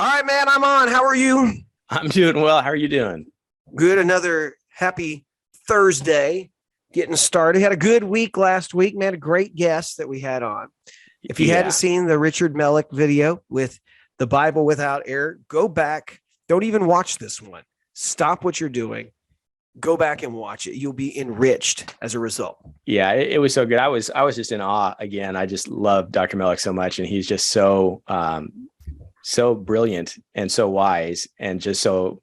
All right, man, I'm on. How are you? I'm doing well. How are you doing? Good. Another happy Thursday getting started. Had a good week last week, man. A great guest that we had on. If you hadn't seen the Richard Mellick video with the Bible without error, go back. Don't even watch this one. Stop what you're doing. Go back and watch it. You'll be enriched as a result. Yeah, it was so good. I was just in awe again. I just love Dr. Mellick so much, and he's just so brilliant and so wise and just so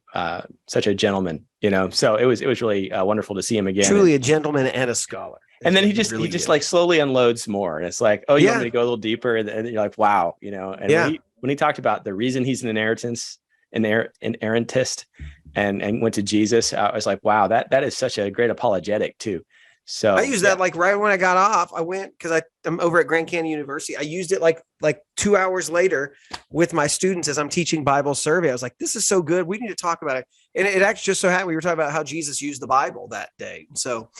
such a gentleman, So it was really wonderful to see him again. Truly a gentleman and a scholar. And then he just like slowly unloads more. And it's like, oh, you want me to go a little deeper? And you're like, wow, And when he talked about the reason he's an inerrantist and went to Jesus, I was like, wow, that is such a great apologetic too. So I used that like right when I got off. I went because I'm over at Grand Canyon University. I used it like 2 hours later with my students as I'm teaching Bible survey. I was like, this is so good. We need to talk about it. And it actually just so happened we were talking about how Jesus used the Bible that day. So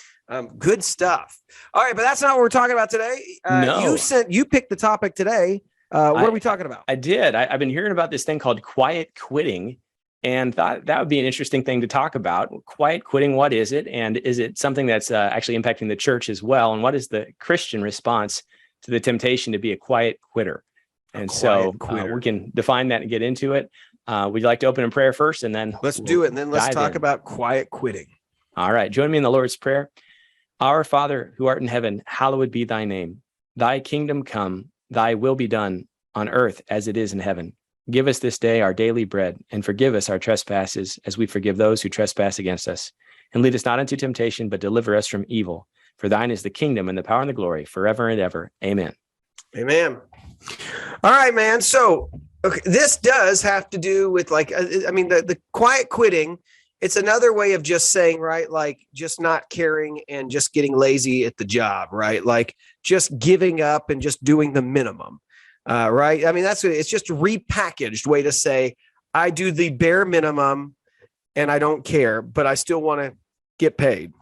good stuff. All right, but that's not what we're talking about today. No. You picked the topic today. What are we talking about? I did. I've been hearing about this thing called quiet quitting, and thought that would be an interesting thing to talk about. Quiet quitting, what is it? And is it something that's actually impacting the church as well? And what is the Christian response to the temptation to be a quiet quitter? And so we can define that and get into it. Would you like to open in prayer first? And then let's do it. And then let's talk about quiet quitting. All right. Join me in the Lord's Prayer. Our Father, who art in heaven, hallowed be thy name. Thy kingdom come, thy will be done on earth as it is in heaven. Give us this day our daily bread, and forgive us our trespasses as we forgive those who trespass against us. And lead us not into temptation, but deliver us from evil. For thine is the kingdom and the power and the glory forever and ever. Amen. Amen. All right, man. So this does have to do with the quiet quitting. It's another way of just saying, right, like just not caring and just getting lazy at the job, right? Like just giving up and just doing the minimum. Right. I mean, it's just a repackaged way to say, I do the bare minimum and I don't care, but I still want to get paid.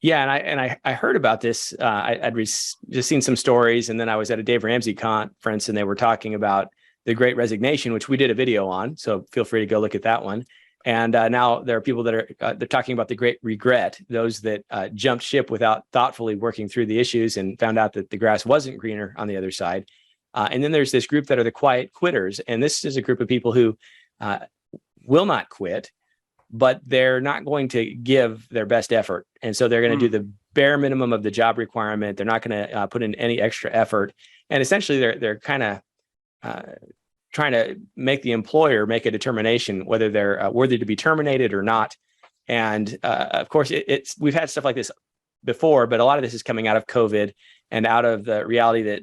Yeah. And I heard about this. I'd just seen some stories, and then I was at a Dave Ramsey conference, and they were talking about the Great Resignation, which we did a video on. So feel free to go look at that one. And now there are people that they're talking about the Great Regret, those that jumped ship without thoughtfully working through the issues and found out that the grass wasn't greener on the other side. And then there's this group that are the quiet quitters. And this is a group of people who will not quit, but they're not going to give their best effort. And so they're going to do the bare minimum of the job requirement. They're not going to put in any extra effort. And essentially, they're kind of trying to make the employer make a determination whether they're worthy to be terminated or not. And of course, we've had stuff like this before, but a lot of this is coming out of COVID and out of the reality that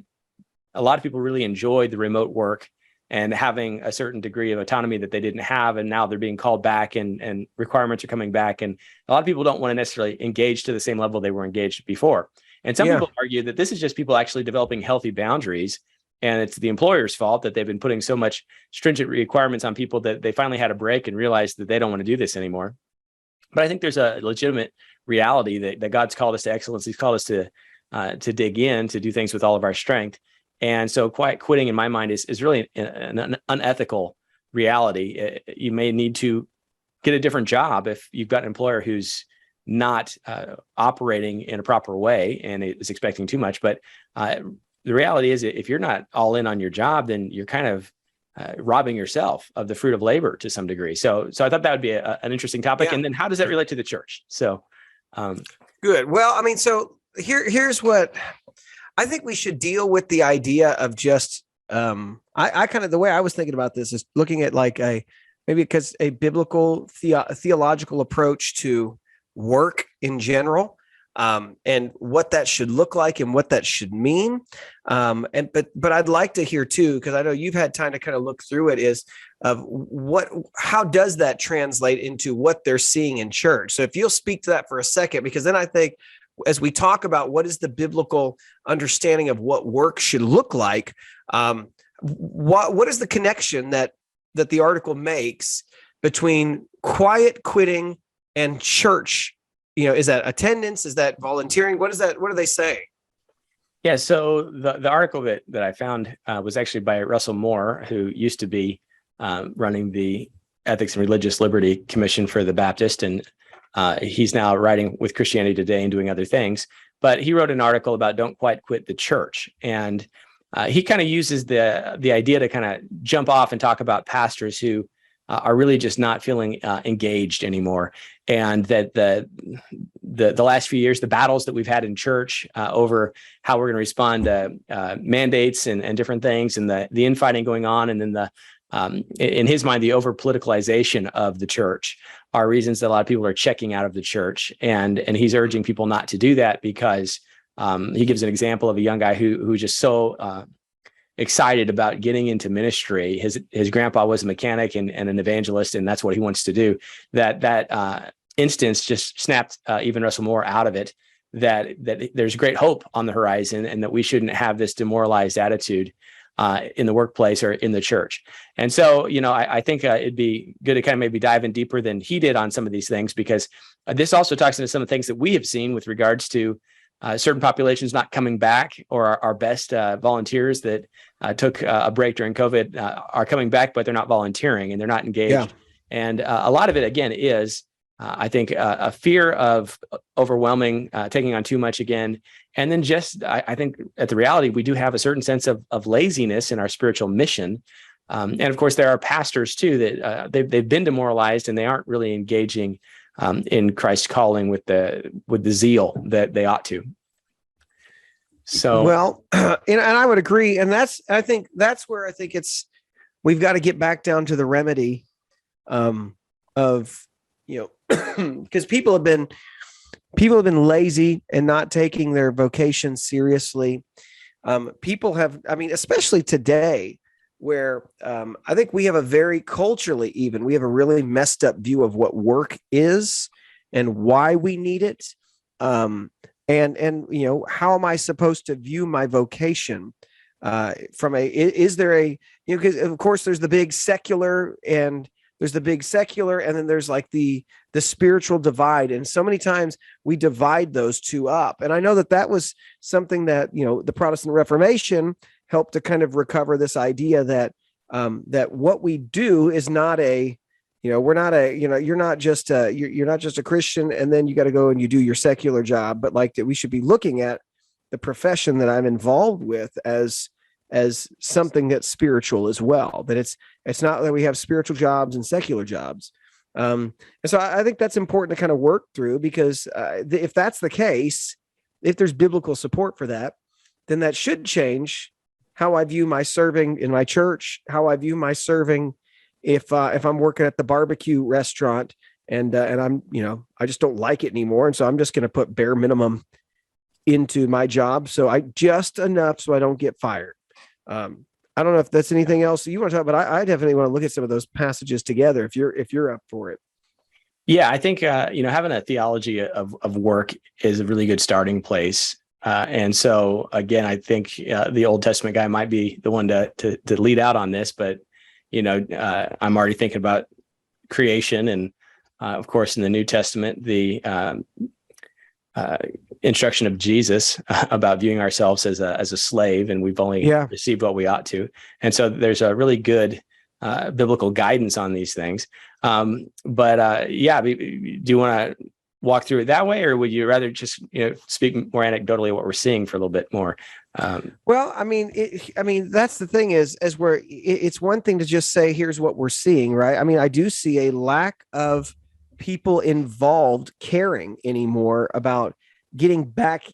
a lot of people really enjoyed the remote work and having a certain degree of autonomy that they didn't have. And now they're being called back and requirements are coming back. And a lot of people don't want to necessarily engage to the same level they were engaged before. And some people argue that this is just people actually developing healthy boundaries. And it's the employer's fault that they've been putting so much stringent requirements on people that they finally had a break and realized that they don't want to do this anymore. But I think there's a legitimate reality that God's called us to excellence. He's called us to dig in, to do things with all of our strength. And so quiet quitting, in my mind, is really an unethical reality. You may need to get a different job if you've got an employer who's not operating in a proper way and is expecting too much. But the reality is, if you're not all in on your job, then you're kind of robbing yourself of the fruit of labor to some degree. So I thought that would be an interesting topic. Yeah. And then how does that relate to the church? So good. Well, I mean, so here's what I think we should deal with: the idea of just I kind of, the way I was thinking about this is looking at like a biblical theological approach to work in general, and what that should look like and what that should mean. But I'd like to hear too, because I know you've had time to kind of look through it, is of how does that translate into what they're seeing in church? So if you'll speak to that for a second, because then I think as we talk about what is the biblical understanding of what work should look like, what is the connection that the article makes between quiet quitting and church? You know, is that attendance? Is that volunteering? What is that? What are they saying? Yeah. So the article that I found was actually by Russell Moore, who used to be running the Ethics and Religious Liberty Commission for the Baptist, and he's now writing with Christianity Today and doing other things. But he wrote an article about don't quite quit the church, and he kind of uses the idea to kind of jump off and talk about pastors who are really just not feeling engaged anymore, and that the last few years, the battles that we've had in church over how we're going to respond to mandates and different things, and the infighting going on, and then in his mind, the over politicalization of the church are reasons that a lot of people are checking out of the church, and he's urging people not to do that because he gives an example of a young guy who's just so excited about getting into ministry. His grandpa was a mechanic and an evangelist, and that's what he wants to do. That instance just snapped even Russell Moore out of it. That there's great hope on the horizon, and that we shouldn't have this demoralized attitude in the workplace or in the church. And so, I think it'd be good to kind of maybe dive in deeper than he did on some of these things, because this also talks into some of the things that we have seen with regards to certain populations not coming back, or our best volunteers that took a break during COVID are coming back, but they're not volunteering and they're not engaged. Yeah. And a lot of it, again, is I think a fear of overwhelming, taking on too much again. And then just, I think at the reality, we do have a certain sense of laziness in our spiritual mission. And of course, there are pastors too that they've been demoralized and they aren't really engaging in Christ's calling with the zeal that they ought to. So, well, and I would agree. And I think that's where I think we've got to get back down to the remedy of, because people have been lazy and not taking their vocation seriously. People have, especially today, where I think we have a very culturally we have a really messed up view of what work is and why we need it. And how am I supposed to view my vocation is there because of course there's the big secular and then there's like the spiritual divide. And so many times we divide those two up. And I know that was something that, the Protestant Reformation helped to kind of recover this idea that what we do is not you're not just a Christian and then you got to go and you do your secular job, but like that we should be looking at the profession that I'm involved with as something that's spiritual as well, that it's not that we have spiritual jobs and secular jobs. And so I think that's important to kind of work through, because if that's the case, if there's biblical support for that, then that should change how I view my serving in my church, how I view my serving if I'm working at the barbecue restaurant and I'm, I just don't like it anymore. And so I'm just going to put bare minimum into my job. So just enough so I don't get fired. I don't know if that's anything else you want to talk about. I definitely want to look at some of those passages together if you're up for it. Yeah, I think having a theology of work is a really good starting place. And so again, I think the Old Testament guy might be the one to lead out on this, but I'm already thinking about creation, and of course in the New Testament, the instruction of Jesus about viewing ourselves as a slave, and we've only received what we ought to. And so there's a really good biblical guidance on these things. Do you want to walk through it that way, or would you rather just speak more anecdotally what we're seeing for a little bit more? Well, that's the thing is where it's one thing to just say, here's what we're seeing, right? I do see a lack of people involved caring anymore about getting back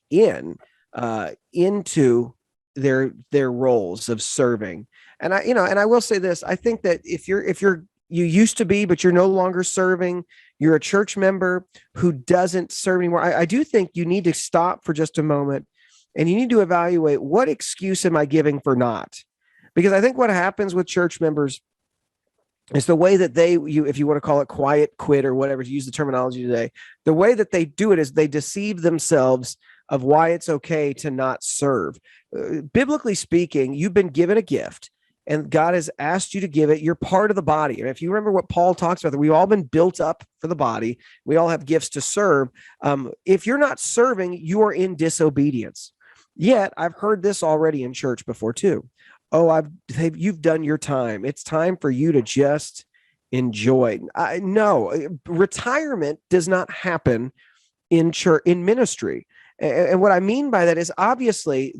into their roles of serving. And I will say this, I think that if you used to be, but you're no longer serving, you're a church member who doesn't serve anymore. I do think you need to stop for just a moment and you need to evaluate, what excuse am I giving for not? Because I think what happens with church members is the way that if you want to call it quiet quit or whatever, to use the terminology today, the way that they do it is they deceive themselves of why it's okay to not serve. Biblically speaking, you've been given a gift and God has asked you to give it. You're part of the body. And if you remember what Paul talks about, that we've all been built up for the body. We all have gifts to serve. If you're not serving, you are in disobedience. Yet I've heard this already in church before too. oh, you've done your time. It's time for you to just enjoy. No, retirement does not happen in church, in ministry. And what I mean by that is obviously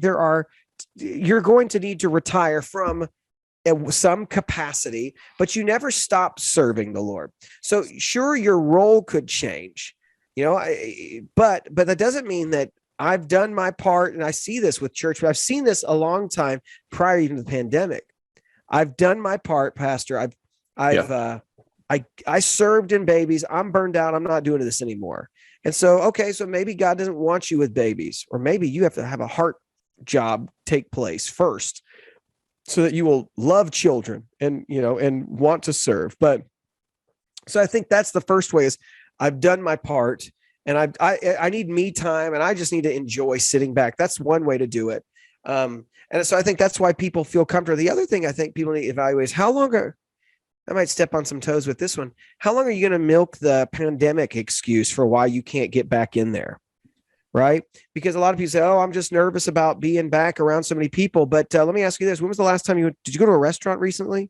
you're going to need to retire from some capacity, but you never stop serving the Lord. So sure, your role could change, but that doesn't mean that I've done my part. And I see this with church, but I've seen this a long time prior even to the pandemic. I've done my part, Pastor. I served in babies. I'm burned out. I'm not doing this anymore. And so maybe God doesn't want you with babies, or maybe you have to have a heart job take place first so that you will love children and want to serve. But so I think that's the first way is I've done my part, and I need me time, and I just need to enjoy sitting back. That's one way to do it. And so I think that's why people feel comfortable. The other thing I think people need to evaluate is I might step on some toes with this one. How long are you going to milk the pandemic excuse for why you can't get back in there? Right? Because a lot of people say, oh, I'm just nervous about being back around so many people. But let me ask you this. When was the last time did you go to a restaurant recently?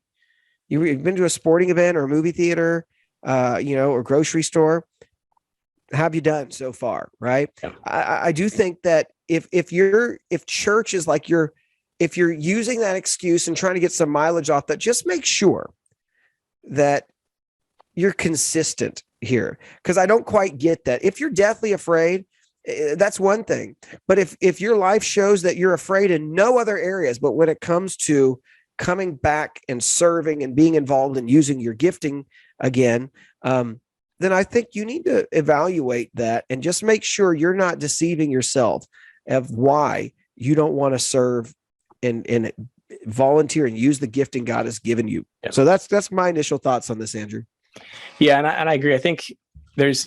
You've been to a sporting event or a movie theater, or grocery store? How have you done so far? Right. Yeah. I do think that if church is like if you're using that excuse and trying to get some mileage off that, just make sure that you're consistent here. Because I don't quite get that. If you're deathly afraid, that's one thing. But if your life shows that you're afraid in no other areas, but when it comes to coming back and serving and being involved and using your gifting again, then I think you need to evaluate that and just make sure you're not deceiving yourself of why you don't want to serve and volunteer and use the gifting God has given you. Yeah. So that's my initial thoughts on this, Andrew. Yeah, and I agree. I think there's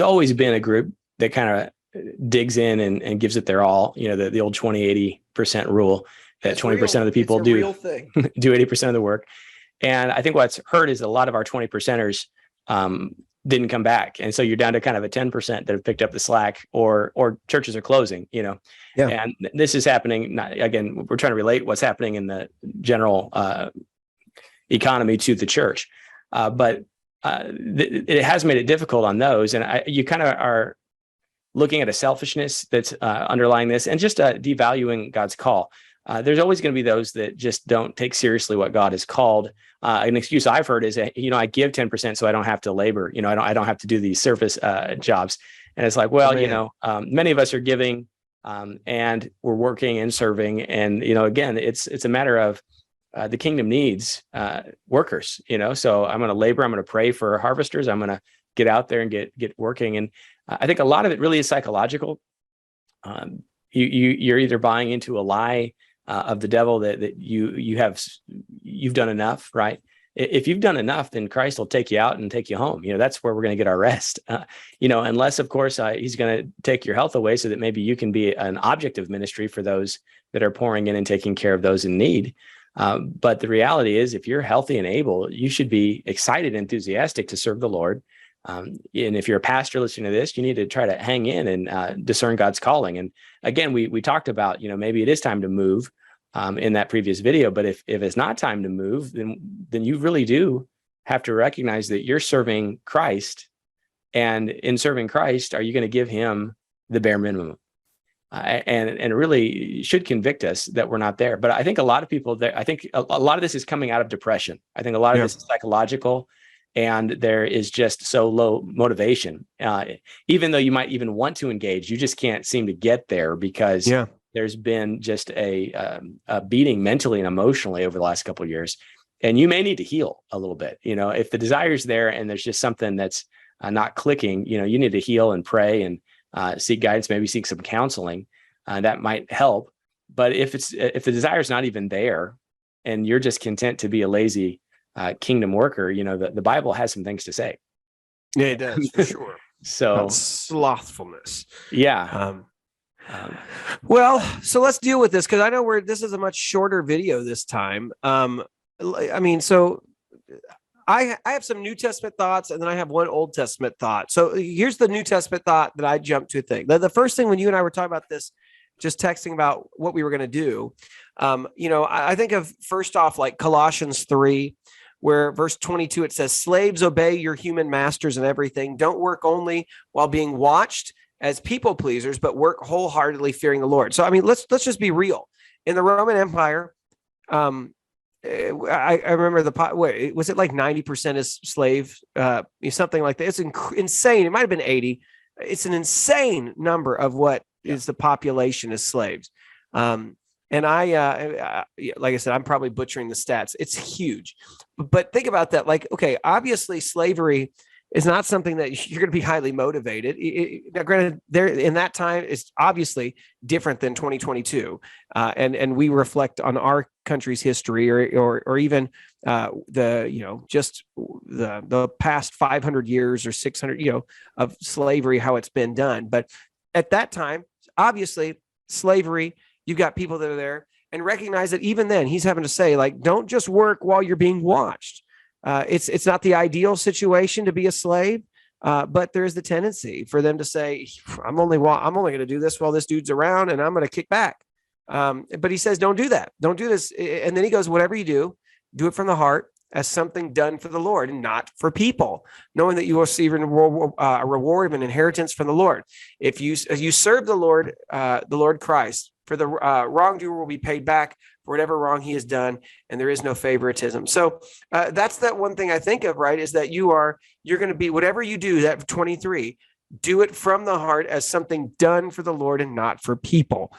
always been a group that kind of digs in and gives it their all. The old 20-80% rule that 20% of the people do 80% of the work. And I think what's hurt is a lot of our 20 percenters didn't come back. And so you're down to kind of a 10% that have picked up the slack, or churches are closing, Yeah. And this is happening. Again, we're trying to relate what's happening in the general economy to the church. But it has made it difficult on those. And you kind of are looking at a selfishness that's underlying this, and just devaluing God's call. There's always going to be those that just don't take seriously what God has called. An excuse I've heard is, I give 10% so I don't have to labor. I don't have to do these surface jobs. And it's like, well, many of us are giving and we're working and serving. And, again, it's a matter of the kingdom needs workers, so I'm going to labor. I'm going to pray for harvesters. I'm going to get out there and get working. And I think a lot of it really is psychological. You're either buying into a lie of the devil that you've done enough, right? If you've done enough, then Christ will take you out and take you home. That's where we're going to get our rest. Unless, of course, he's going to take your health away so that maybe you can be an object of ministry for those that are pouring in and taking care of those in need. But the reality is, if you're healthy and able, you should be excited, enthusiastic to serve the Lord. And if you're a pastor listening to this, you need to try to hang in and discern God's calling. And again, we talked about, maybe it is time to move in that previous video. But if it's not time to move, then you really do have to recognize that you're serving Christ. And in serving Christ, are you going to give him the bare minimum? And it really should convict us that we're not there. But I think a lot of people there, I think a lot of this is coming out of depression. I think a lot of this is psychological. And there is just so low motivation. Even though you might even want to engage, you just can't seem to get there because there's been just a beating mentally and emotionally over the last couple of years. And you may need to heal a little bit. If the desire's there and there's just something that's not clicking, you need to heal and pray and seek guidance, maybe seek some counseling. That might help. But if the desire's not even there and you're just content to be a lazy kingdom worker, the Bible has some things to say. Yeah, it does, for sure. So about slothfulness. Yeah. Well, so let's deal with this, because I know this is a much shorter video this time. So I have some New Testament thoughts, and then I have one Old Testament thought. So here's the New Testament thought that I jumped to think. The first thing when you and I were talking about this just texting about what we were going to do. I think of first off, like Colossians 3, where verse 22, it says, slaves, obey your human masters in everything. Don't work only while being watched as people pleasers, but work wholeheartedly fearing the Lord. So, I mean, let's just be real. In the Roman Empire, I remember was it like 90% is slave, something like that. It's insane. It might've been 80. It's an insane number of what is the population as slaves. And like I said, I'm probably butchering the stats. It's huge, but think about that. Like, okay, obviously slavery is not something that you're going to be highly motivated. Now, granted, there in that time is obviously different than 2022, and we reflect on our country's history, or even the past 500 years or 600 of slavery, how it's been done. But at that time, obviously, slavery. You've got people that are there, and recognize that even then, he's having to say, like, don't just work while you're being watched. It's not the ideal situation to be a slave, but there is the tendency for them to say, I'm only going to do this while this dude's around, and I'm going to kick back. But he says, don't do that. Don't do this. And then he goes, whatever you do it from the heart as something done for the Lord and not for people, knowing that you will receive a reward of an inheritance from the Lord. If you serve the Lord Christ, for the wrongdoer will be paid back for whatever wrong he has done, and there is no favoritism. So that's that one thing I think of, right, is that you're going to be, whatever you do, that 23, do it from the heart as something done for the Lord and not for people.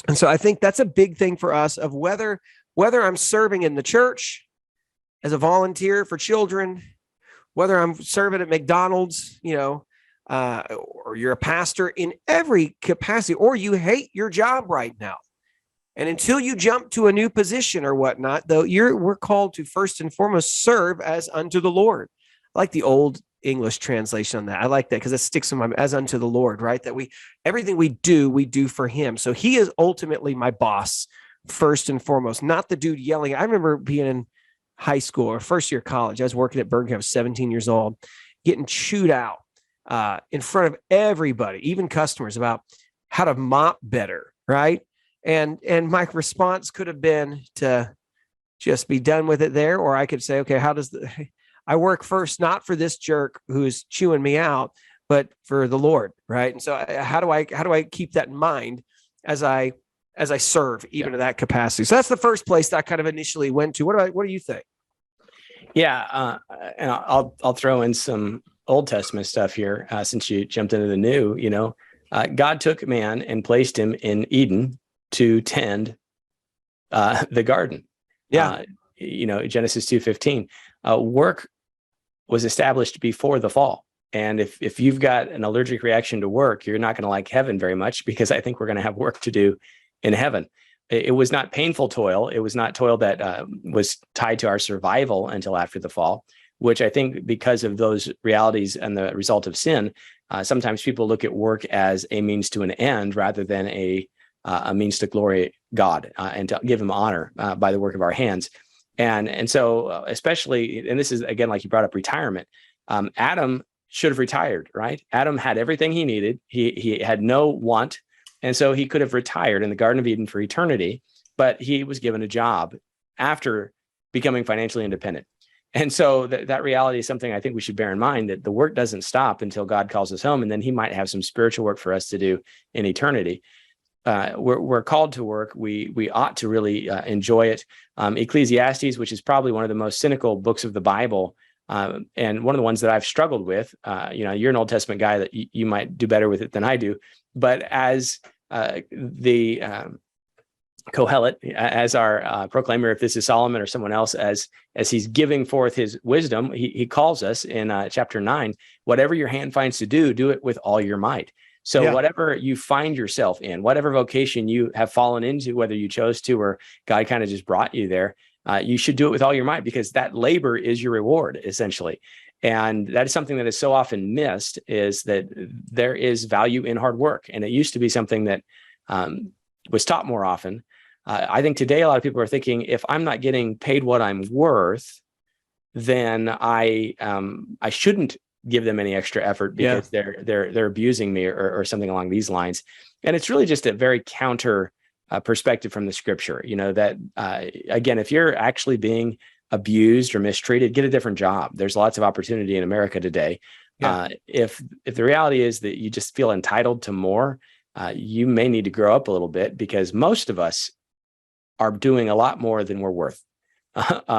And so I think that's a big thing for us, of whether I'm serving in the church as a volunteer for children, whether I'm serving at McDonald's, or you're a pastor, in every capacity, or you hate your job right now. And until you jump to a new position or whatnot, though, we're called to first and foremost serve as unto the Lord. I like the old English translation on that. I like that because it sticks in my, as unto the Lord, right? That everything we do for him. So he is ultimately my boss, first and foremost, not the dude yelling. I remember being in high school or first year of college. I was working at Burger King. I was 17 years old, getting chewed out in front of everybody, even customers, about how to mop better, right? And my response could have been to just be done with it there, or I could say, okay, I work first, not for this jerk who's chewing me out, but for the Lord, right? And so how do I keep that in mind as I serve, even to that capacity? So that's the first place that I kind of initially went to. What do you think? Yeah, and I'll throw in some Old Testament stuff here, since you jumped into the New. God took man and placed him in Eden to tend the garden. Yeah, Genesis 2:15. Work was established before the fall, and if you've got an allergic reaction to work, you're not going to like heaven very much, because I think we're going to have work to do in heaven. It was not painful toil. It was not toil that was tied to our survival until after the fall, which I think, because of those realities and the result of sin, sometimes people look at work as a means to an end rather than a means to glory God and to give him honor by the work of our hands. And so especially, and this is, again, like you brought up retirement, Adam should have retired, right? Adam had everything he needed. He had no want. And so he could have retired in the Garden of Eden for eternity, but he was given a job after becoming financially independent. And so that reality is something I think we should bear in mind, that the work doesn't stop until God calls us home, and then he might have some spiritual work for us to do in eternity. We're called to work. We ought to really enjoy it. Ecclesiastes, which is probably one of the most cynical books of the Bible, and one of the ones that I've struggled with. You're an Old Testament guy, that you might do better with it than I do. But as the Kohelet, as our proclaimer, if this is Solomon or someone else, as he's giving forth his wisdom, he calls us in chapter 9, whatever your hand finds to do it with all your might. So whatever you find yourself in, whatever vocation you have fallen into, whether you chose to or God kind of just brought you there, you should do it with all your might, because that labor is your reward, essentially. And that is something that is so often missed, is that there is value in hard work. And it used to be something that was taught more often. I think today a lot of people are thinking, if I'm not getting paid what I'm worth, then I shouldn't give them any extra effort because they're abusing me or something along these lines. And it's really just a very counter perspective from the scripture, that again, if you're actually being abused or mistreated, get a different job. There's lots of opportunity in America today. If the reality is that you just feel entitled to more, you may need to grow up a little bit, because most of us are doing a lot more than we're worth.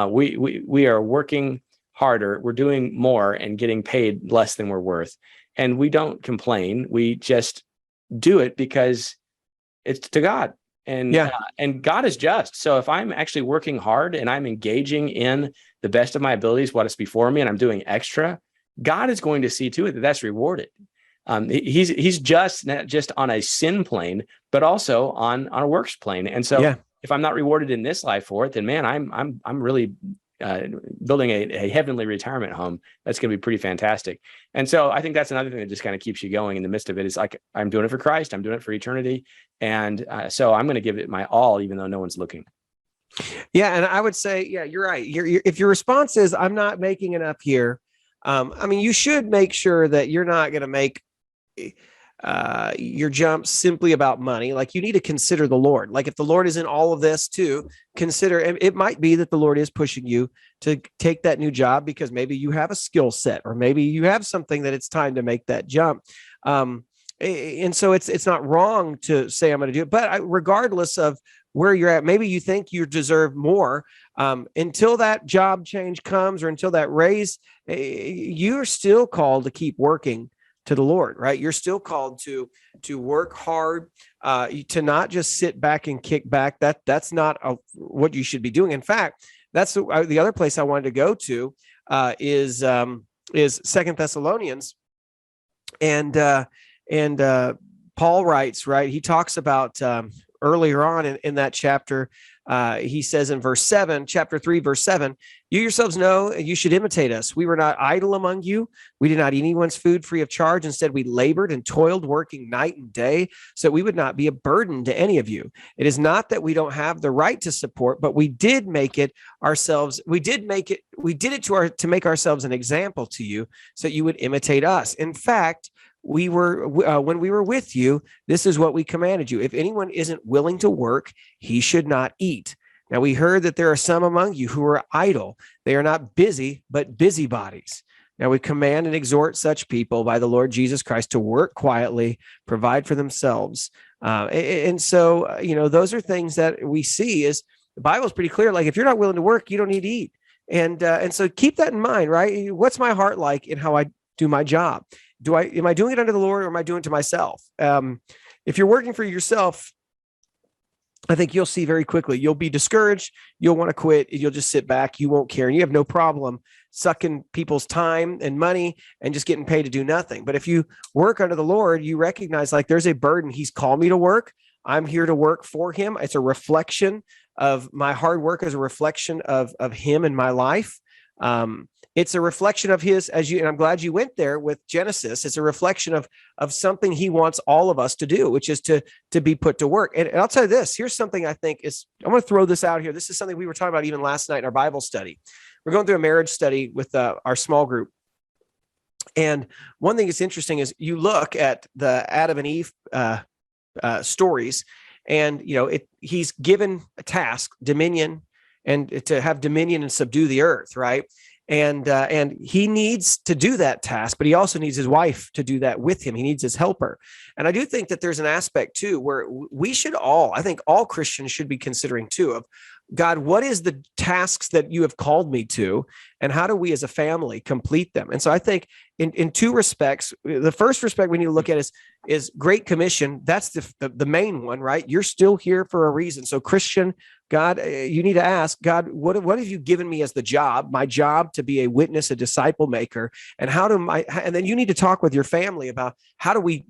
We are working harder, we're doing more and getting paid less than we're worth. And we don't complain. We just do it because it's to God. And God is just. So if I'm actually working hard and I'm engaging in the best of my abilities, what is before me, and I'm doing extra, God is going to see to it that that's rewarded. He's just, not just on a sin plane, but also on a works plane. And so if I'm not rewarded in this life for it, then man, I'm really building a heavenly retirement home. That's going to be pretty fantastic. And so I think that's another thing that just kind of keeps you going in the midst of it, is like, I'm doing it for Christ. I'm doing it for eternity. And so I'm going to give it my all, even though no one's looking. Yeah. And I would say, you're right. If your response is, I'm not making enough here, you should make sure that you're not going to make your jump simply about money. Like, you need to consider the Lord. Like, if the Lord is in all of this too, consider, it might be that the Lord is pushing you to take that new job because maybe you have a skill set, or maybe you have something that it's time to make that jump. And so it's not wrong to say, I'm going to do it, but regardless of where you're at, maybe you think you deserve more, until that job change comes, or until that raise, you're still called to keep working to the Lord, right? You're still called to work hard, to not just sit back and kick back. That's not what you should be doing. In fact, that's the other place I wanted to go to, is 2 Thessalonians, and Paul writes, right? He talks about earlier on in that chapter. He says in verse 7, chapter 3, verse 7, you yourselves know you should imitate us. We were not idle among you. We did not eat anyone's food free of charge. Instead, we labored and toiled, working night and day, so that we would not be a burden to any of you. It is not that we don't have the right to support, but we did make it ourselves. We did it to make ourselves an example to you, so that you would imitate us. In fact, when we were with you, this is what we commanded you. If anyone isn't willing to work, he should not eat. Now, we heard that there are some among you who are idle. They are not busy, but busybodies. Now, we command and exhort such people by the Lord Jesus Christ to work quietly, provide for themselves. And so, those are things that we see. Is the Bible is pretty clear. Like, if you're not willing to work, you don't need to eat. And so keep that in mind, right? What's my heart like in how I do my job? Am I doing it under the Lord, or am I doing it to myself? If you're working for yourself, I think you'll see very quickly, you'll be discouraged. You'll want to quit. You'll just sit back. You won't care. And you have no problem sucking people's time and money and just getting paid to do nothing. But if you work under the Lord, you recognize, like, there's a burden. He's called me to work. I'm here to work for him. It's a reflection of my hard work, as a reflection of him in my life. It's a reflection of his, and I'm glad you went there with Genesis. It's a reflection of something he wants all of us to do, which is to be put to work. And I'll tell you this, here's something I think I'm going to throw this out here. This is something we were talking about even last night in our Bible study. We're going through a marriage study with our small group. And one thing that's interesting is you look at the Adam and Eve stories, and, he's given a task, dominion, and to have dominion and subdue the earth, right? And he needs to do that task, but he also needs his wife to do that with him. He needs his helper. And I do think that there's an aspect too, where I think all Christians should be considering too, of God, what is the tasks that you have called me to, and how do we as a family complete them? And so I think in two respects, the first respect we need to look at is Great Commission. That's the main one, right? You're still here for a reason. So Christian, God, you need to ask God, what have you given me as my job to be a witness, a disciple maker? And and then you need to talk with your family about how do we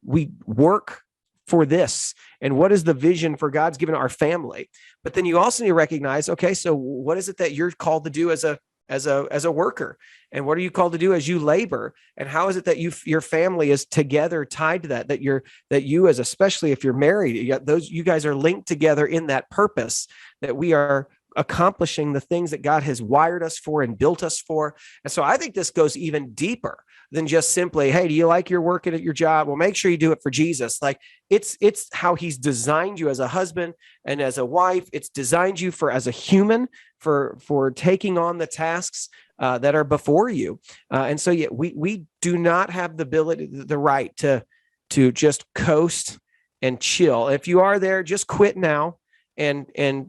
work for this, and what is the vision for God's given our family? But then you also need to recognize, okay, so what is it that you're called to do as a worker, and what are you called to do as you labor, and how is it that your family is together, tied to that you as, especially if you're married, you guys are linked together in that purpose, that we are accomplishing the things that God has wired us for and built us for. And so I think this goes even deeper than just simply, hey, do you like your work at your job? Well, make sure you do it for Jesus. Like it's how he's designed you as a husband and as a wife. It's designed you for as a human for taking on the tasks that are before you. And so, yeah, we do not have the right to just coast and chill. If you are there, just quit now and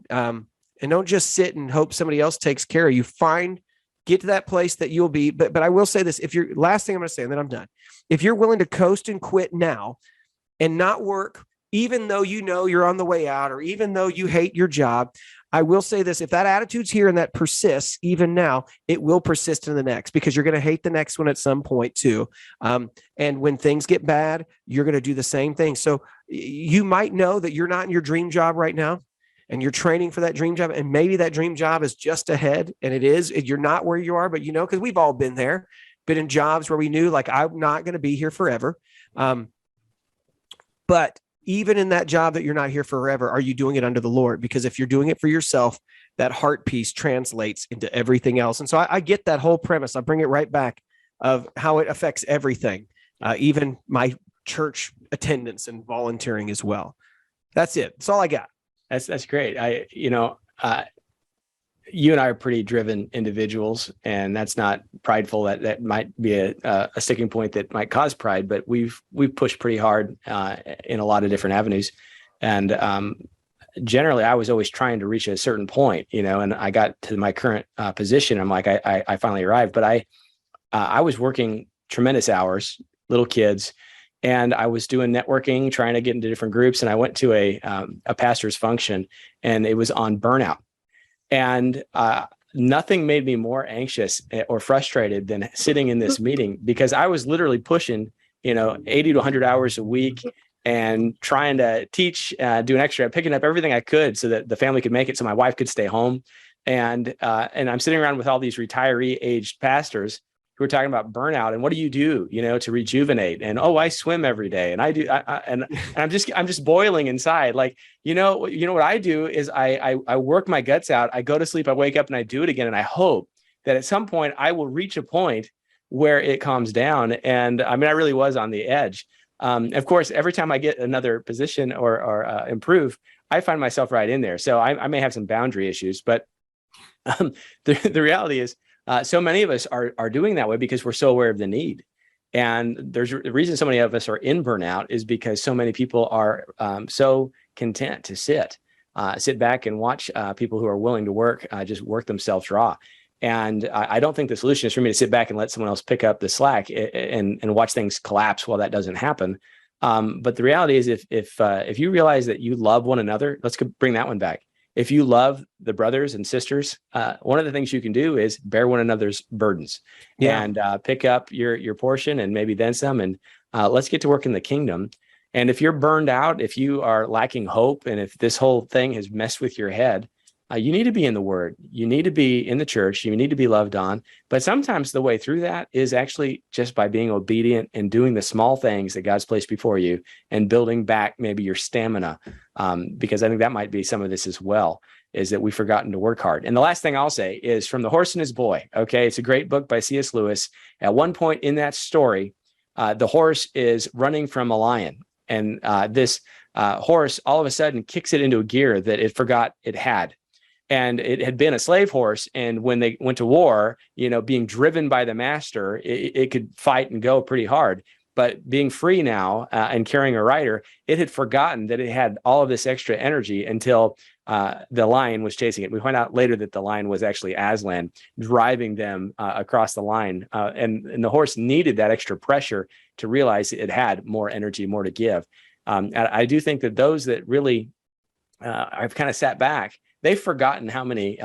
don't just sit and hope somebody else takes care of you. Get to that place that you'll be. But I will say this, last thing I'm going to say, and then I'm done. If you're willing to coast and quit now and not work, even though you know you're on the way out, or even though you hate your job, I will say this, if that attitude's here and that persists even now, it will persist in the next, because you're going to hate the next one at some point too. And when things get bad, you're going to do the same thing. So you might know that you're not in your dream job right now, and you're training for that dream job, and maybe that dream job is just ahead, and you're not where you are, but because we've all been there, been in jobs where we knew, like, I'm not going to be here forever. But even in that job that you're not here forever, are you doing it under the Lord? Because if you're doing it for yourself, that heart piece translates into everything else. And so I get that whole premise. I bring it right back of how it affects everything, even my church attendance and volunteering as well. That's it. That's all I got. That's great. You and I are pretty driven individuals, and that's not prideful. That might be a sticking point that might cause pride, but we've pushed pretty hard in a lot of different avenues. And generally, I was always trying to reach a certain point, and I got to my current position. I'm like, I finally arrived, but I was working tremendous hours, little kids, and I was doing networking, trying to get into different groups. And I went to a pastor's function, and it was on burnout. And nothing made me more anxious or frustrated than sitting in this meeting, because I was literally pushing, 80 to 100 hours a week and trying to teach, do an extra, picking up everything I could so that the family could make it, so my wife could stay home. And I'm sitting around with all these retiree aged pastors who are talking about burnout and what do you do, to rejuvenate? And, I swim every day, and I do. And I'm just boiling inside. Like, what I do is I work my guts out. I go to sleep, I wake up, and I do it again. And I hope that at some point I will reach a point where it calms down. And I really was on the edge. Of course, every time I get another position or improve, I find myself right in there. So I may have some boundary issues, but the reality is, so many of us are doing that way because we're so aware of the need. And there's the reason so many of us are in burnout is because so many people are so content to sit back and watch people who are willing to work, just work themselves raw. And I don't think the solution is for me to sit back and let someone else pick up the slack and watch things collapse while that doesn't happen. But the reality is, if you realize that you love one another, let's bring that one back. If you love the brothers and sisters, one of the things you can do is bear one another's burdens and pick up your portion and maybe then some. And let's get to work in the kingdom. And if you're burned out, if you are lacking hope, and if this whole thing has messed with your head, you need to be in the Word. You need to be in the church. You need to be loved on. But sometimes the way through that is actually just by being obedient and doing the small things that God's placed before you and building back maybe your stamina. Because I think that might be some of this as well, is that we've forgotten to work hard. And the last thing I'll say is From the Horse and His Boy. Okay, it's a great book by C.S. Lewis. At one point in that story, the horse is running from a lion. And this horse all of a sudden kicks it into a gear that it forgot it had. And it had been a slave horse. And when they went to war, being driven by the master, it could fight and go pretty hard. But being free now and carrying a rider, it had forgotten that it had all of this extra energy until the lion was chasing it. We find out later that the lion was actually Aslan driving them across the line. And the horse needed that extra pressure to realize it had more energy, more to give. I do think that those that really have kind of sat back, they've forgotten how many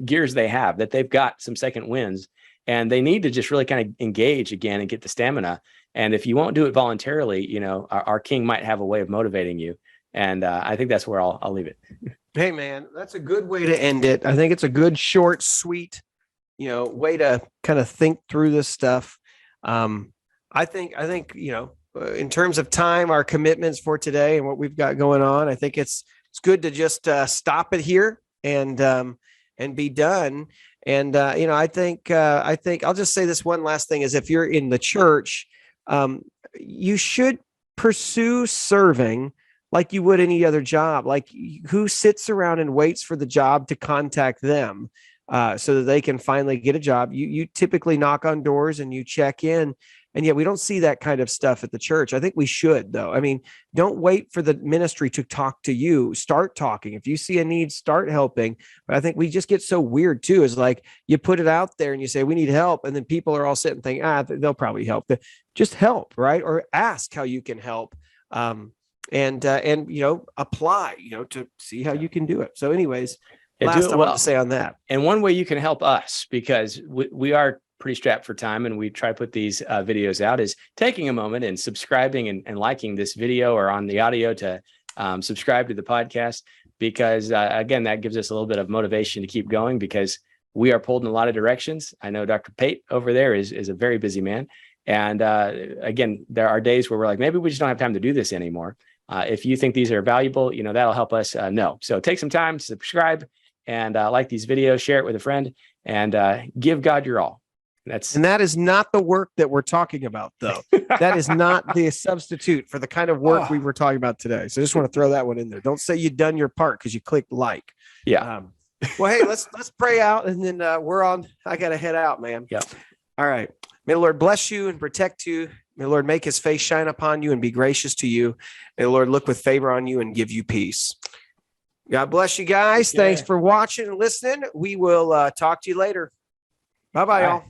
gears they have, that they've got some second winds, and they need to just really kind of engage again and get the stamina. And if you won't do it voluntarily, our King might have a way of motivating you. And I think that's where I'll leave it. Hey, man, that's a good way to end it. I think it's a good, short, sweet, way to kind of think through this stuff. I think, in terms of time, our commitments for today and what we've got going on, I think it's good to just stop it here and and be done. And I think I'll just say this one last thing is, if you're in the church, you should pursue serving like you would any other job. Like, who sits around and waits for the job to contact them so that they can finally get a job? You typically knock on doors and you check in. And yet we don't see that kind of stuff at the church. I think we should, though. I mean, don't wait for the ministry to talk to you. Start talking. If you see a need, start helping. But I think we just get so weird, too, is like, you put it out there and you say, we need help. And then people are all sitting thinking, they'll probably help. Just help, right? Or ask how you can help. And apply, to see how you can do it. So anyways, last I want to say on that. And one way you can help us, because we are pretty strapped for time and we try to put these videos out, is taking a moment and subscribing and liking this video, or on the audio to subscribe to the podcast, because again, that gives us a little bit of motivation to keep going, because we are pulled in a lot of directions. I know Dr. Pate over there is a very busy man. And again, there are days where we're like, maybe we just don't have time to do this anymore. If you think these are valuable, that'll help us know. So take some time to subscribe and like these videos, share it with a friend, and give God your all. And that is not the work that we're talking about, though. That is not the substitute for the kind of work we were talking about today. So I just want to throw that one in there. Don't say you've done your part because you clicked like. Yeah. Well, hey, let's pray out, and then we're on. I got to head out, man. Yeah. All right. May the Lord bless you and protect you. May the Lord make his face shine upon you and be gracious to you. May the Lord look with favor on you and give you peace. God bless you guys. Thanks for watching and listening. We will talk to you later. Bye-bye, y'all.